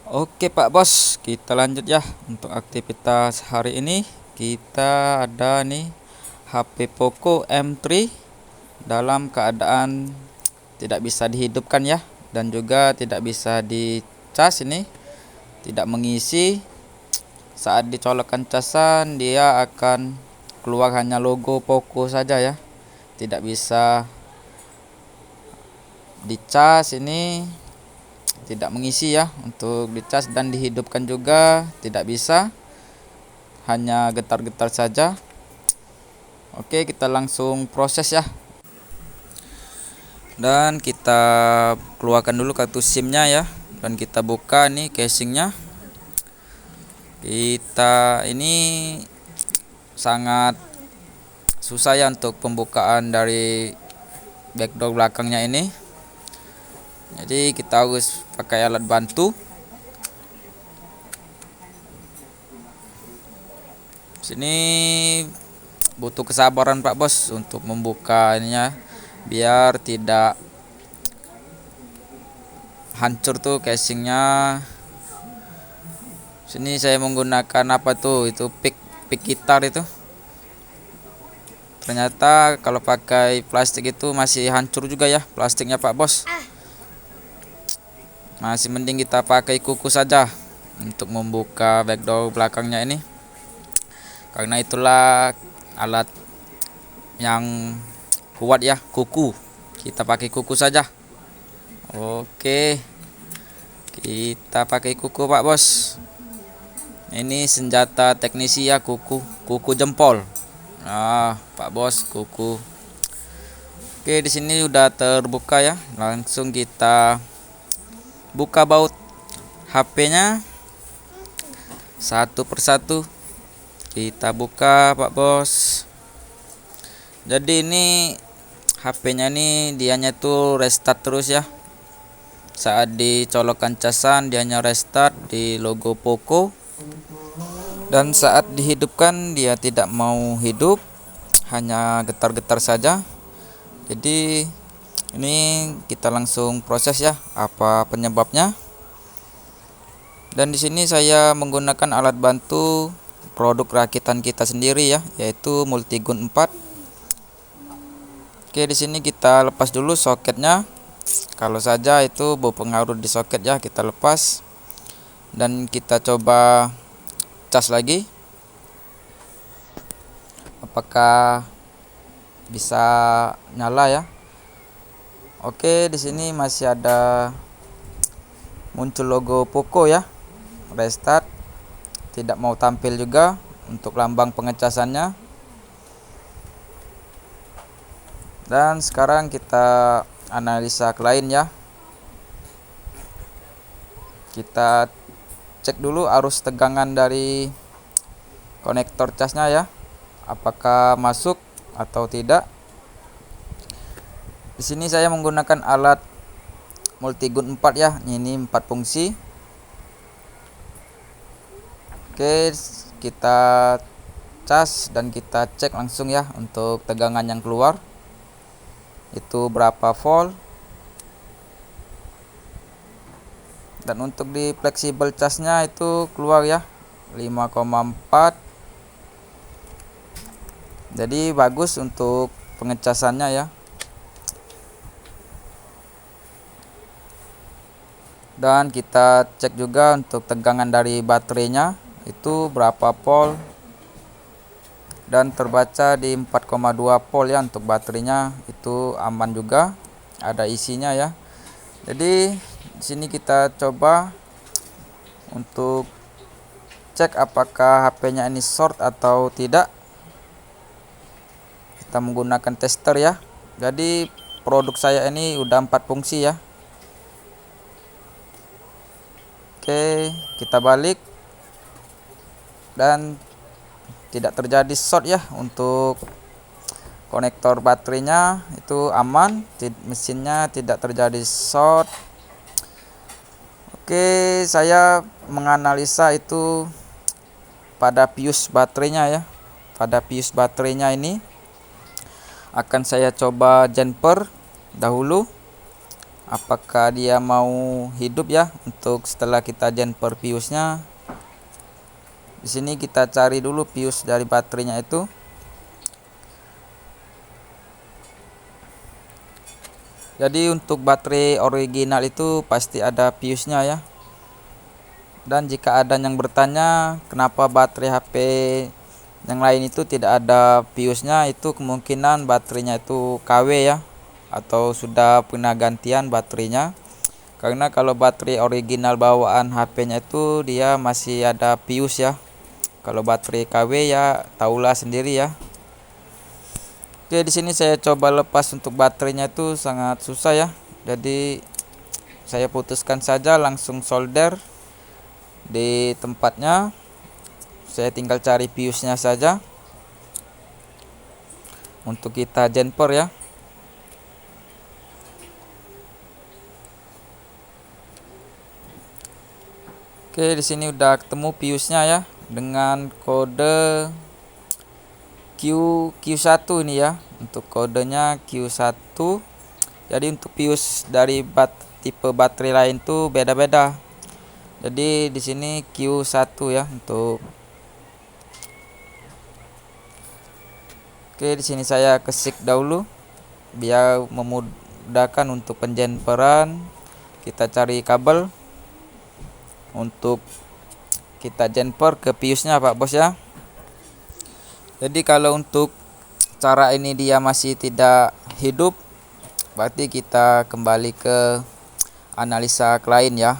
Oke Pak Bos, kita lanjut ya untuk aktivitas hari ini. Kita ada nih HP Poco M3 dalam keadaan tidak bisa dihidupkan ya, dan juga tidak bisa dicas ini, tidak mengisi. Saat dicolokkan casan dia akan keluar hanya logo Poco saja ya, tidak bisa dicas ini, tidak mengisi ya untuk dicas, dan dihidupkan juga tidak bisa, hanya getar-getar saja. Oke, kita langsung proses ya, dan kita keluarkan dulu kartu SIM-nya ya, dan kita buka nih casingnya. Kita ini sangat susah ya untuk pembukaan dari backdoor belakangnya ini, jadi kita harus pakai alat bantu. Sini butuh kesabaran Pak Bos untuk membukanya, biar tidak hancur tuh casingnya. Sini saya menggunakan apa tuh, itu pick gitar itu. Ternyata kalau pakai plastik itu masih hancur juga ya plastiknya Pak Bos. Masih mending kita pakai kuku saja untuk membuka backdoor belakangnya ini, karena itulah alat yang kuat ya, kuku. Kita pakai kuku saja. Oke, kita pakai kuku Pak Bos. Ini senjata teknisi ya, kuku jempol. Pak Bos, kuku. Oke, di sini udah terbuka ya. Langsung kita buka baut HP-nya satu persatu. Kita buka Pak Bos. Jadi ini HP-nya nih dianya tuh restart terus ya. Saat dicolokkan casan dianya restart di logo Poco, dan saat dihidupkan dia tidak mau hidup, hanya getar-getar saja. Jadi ini kita langsung proses ya apa penyebabnya. Dan di sini saya menggunakan alat bantu produk rakitan kita sendiri ya, yaitu Multigun 4. Oke, di sini kita lepas dulu soketnya. Kalau saja itu berpengaruh di soket ya, kita lepas dan kita coba cas lagi. Apakah bisa nyala ya? Oke, di sini masih ada muncul logo Poco ya. Restart, tidak mau tampil juga untuk lambang pengecasannya. Dan sekarang kita analisa ke lain ya. Kita cek dulu arus tegangan dari konektor casnya ya, apakah masuk atau tidak. Di sini saya menggunakan alat Multigun 4 ya, ini 4 fungsi. Oke, kita cas dan kita cek langsung ya untuk tegangan yang keluar itu berapa volt. Dan untuk di fleksibel casnya itu keluar ya 5,4. Jadi bagus untuk pengecasannya ya. Dan kita cek juga untuk tegangan dari baterainya itu berapa volt, dan terbaca di 4,2 volt ya untuk baterainya, itu aman juga, ada isinya ya. Jadi di sini kita coba untuk cek apakah HP-nya ini short atau tidak. Kita menggunakan tester ya. Jadi produk saya ini udah 4 fungsi ya. Oke, kita balik dan tidak terjadi short ya. Untuk konektor baterainya itu aman, mesinnya tidak terjadi short. Oke, saya menganalisa itu pada fuse baterainya ya. Pada fuse baterainya ini akan saya coba jumper dahulu. apakah dia mau hidup ya untuk setelah kita jumper fuse-nya. Di sini kita cari dulu fuse dari baterainya itu. Jadi untuk baterai original itu pasti ada fuse-nya ya. Dan jika ada yang bertanya kenapa baterai HP yang lain itu tidak ada fuse-nya, itu kemungkinan baterainya itu KW ya, atau sudah pernah gantian baterainya. Karena kalau baterai original bawaan HP-nya itu dia masih ada fuse ya. Kalau baterai KW ya tahulah sendiri ya. Oke, di sini saya coba lepas untuk baterainya itu sangat susah ya. Jadi saya putuskan saja langsung solder di tempatnya. Saya tinggal cari fuse-nya saja untuk kita jumper ya. Oke, di sini udah ketemu fuse-nya ya dengan kode Q1 ini ya. Untuk kodenya Q1. Jadi untuk fuse dari tipe baterai lain tuh beda-beda. Jadi di sini Q1 ya untuk. Oke, di sini saya kesik dahulu biar memudahkan untuk penjumperan. Kita cari kabel untuk kita jumper ke fuse-nya Pak Bos ya. Jadi kalau untuk cara ini dia masih tidak hidup, berarti kita kembali ke analisa lain ya.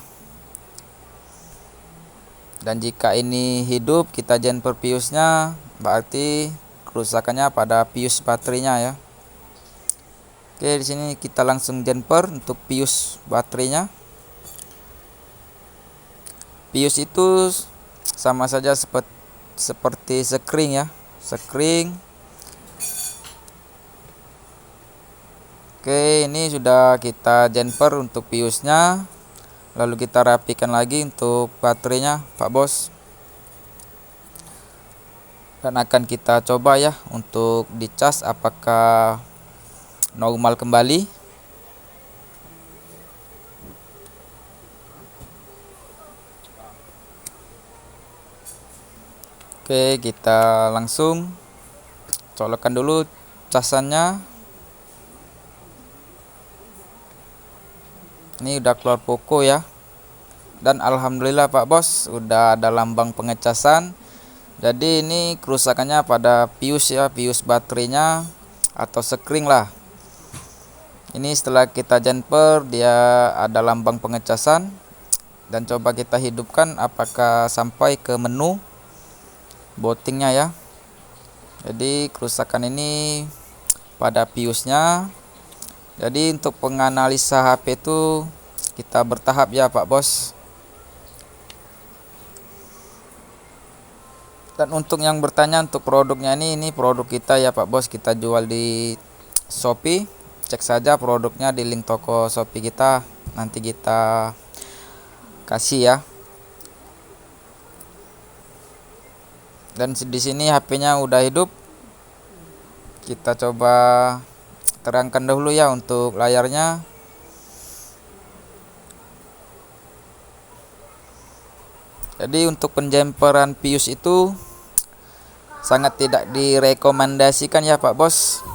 Dan jika ini hidup, kita jumper fuse-nya, berarti kerusakannya pada fuse baterainya ya. Oke, di sini kita langsung jumper untuk fuse baterainya. Fuse itu sama saja seperti sekring ya, sekring. Oke, ini sudah kita jumper untuk fuse-nya. Lalu kita rapikan lagi untuk baterainya Pak Bos. Dan akan kita coba ya untuk dicas apakah normal kembali. Oke, kita langsung colokkan dulu casannya. Ini udah keluar poko ya. Dan alhamdulillah Pak Bos udah ada lambang pengecasan. Jadi ini kerusakannya pada fuse ya, fuse baterainya atau sekring lah. Ini setelah kita jumper dia ada lambang pengecasan. Dan coba kita hidupkan apakah sampai ke menu bootingnya ya. Jadi kerusakan ini pada fuse-nya. Jadi untuk penganalisa HP itu kita bertahap ya Pak Bos. Dan untuk yang bertanya untuk produknya ini produk kita ya Pak Bos, kita jual di Shopee. Cek saja produknya di link toko Shopee kita, nanti kita kasih ya. Dan di sini HP-nya udah hidup. Kita coba terangkan dahulu ya untuk layarnya. Jadi untuk penjumperan fuse itu sangat tidak direkomendasikan ya Pak Bos.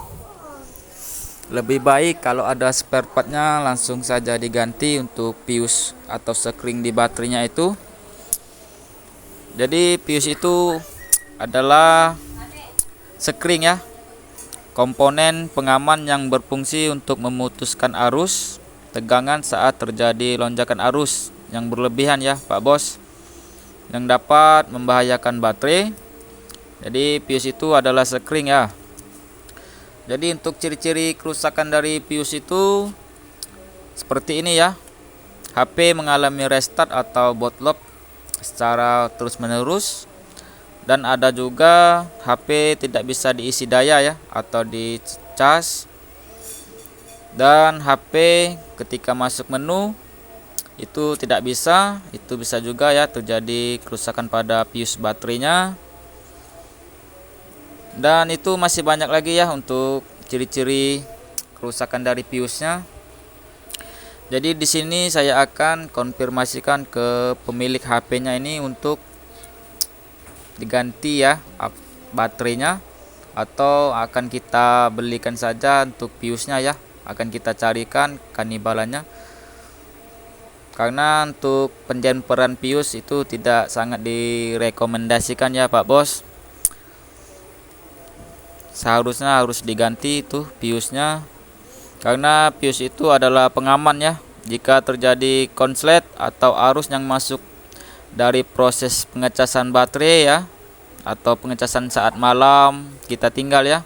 Lebih baik kalau ada spare partnya langsung saja diganti untuk fuse atau sekring di baterainya itu. Jadi fuse itu adalah sekring ya, komponen pengaman yang berfungsi untuk memutuskan arus tegangan saat terjadi lonjakan arus yang berlebihan ya Pak Bos, yang dapat membahayakan baterai. Jadi fuse itu adalah sekring ya. Jadi untuk ciri-ciri kerusakan dari fuse itu seperti ini ya. HP mengalami restart atau bootloop secara terus-menerus. Dan ada juga HP tidak bisa diisi daya ya atau dicas. Dan HP ketika masuk menu itu tidak bisa, itu bisa juga ya terjadi kerusakan pada fuse baterainya. Dan itu masih banyak lagi ya untuk ciri-ciri kerusakan dari fuse-nya. Jadi di sini saya akan konfirmasikan ke pemilik HP-nya ini untuk diganti ya baterainya, atau akan kita belikan saja untuk fuse-nya ya. Akan kita carikan kanibalannya. Karena untuk penjemperan fuse itu tidak sangat direkomendasikan ya Pak Bos. Seharusnya harus diganti itu fuse-nya, karena fuse itu adalah pengaman ya. Jika terjadi konslet atau arus yang masuk dari proses pengecasan baterai ya, atau pengecasan saat malam kita tinggal ya.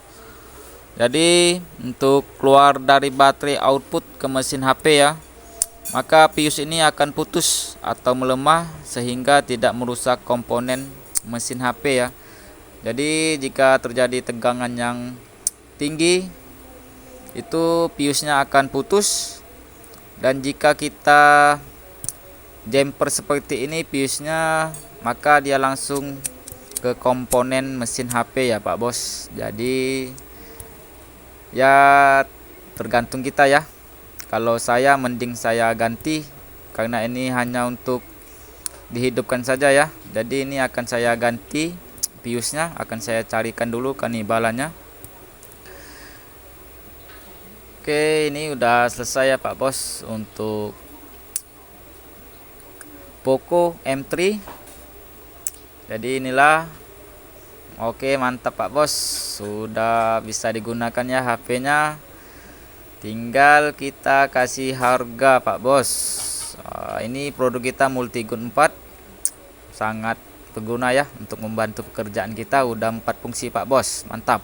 Jadi untuk keluar dari baterai output ke mesin HP ya, maka fuse ini akan putus atau melemah sehingga tidak merusak komponen mesin HP ya. Jadi jika terjadi tegangan yang tinggi, itu fuse-nya akan putus, dan jika kita jumper seperti ini fuse-nya, maka dia langsung ke komponen mesin HP ya Pak Bos. Jadi ya tergantung kita ya. Kalau saya mending saya ganti, karena ini hanya untuk dihidupkan saja ya. Jadi ini akan saya ganti fuse-nya, akan saya carikan dulu kanibalannya. Oke, ini udah selesai ya Pak Bos untuk Poco M3. Jadi inilah. Oke, mantap Pak Bos, sudah bisa digunakan ya HP-nya. Tinggal kita kasih harga Pak Bos. Ini produk kita Multigun 4, sangat berguna ya untuk membantu pekerjaan kita. Udah 4 fungsi Pak Bos, mantap.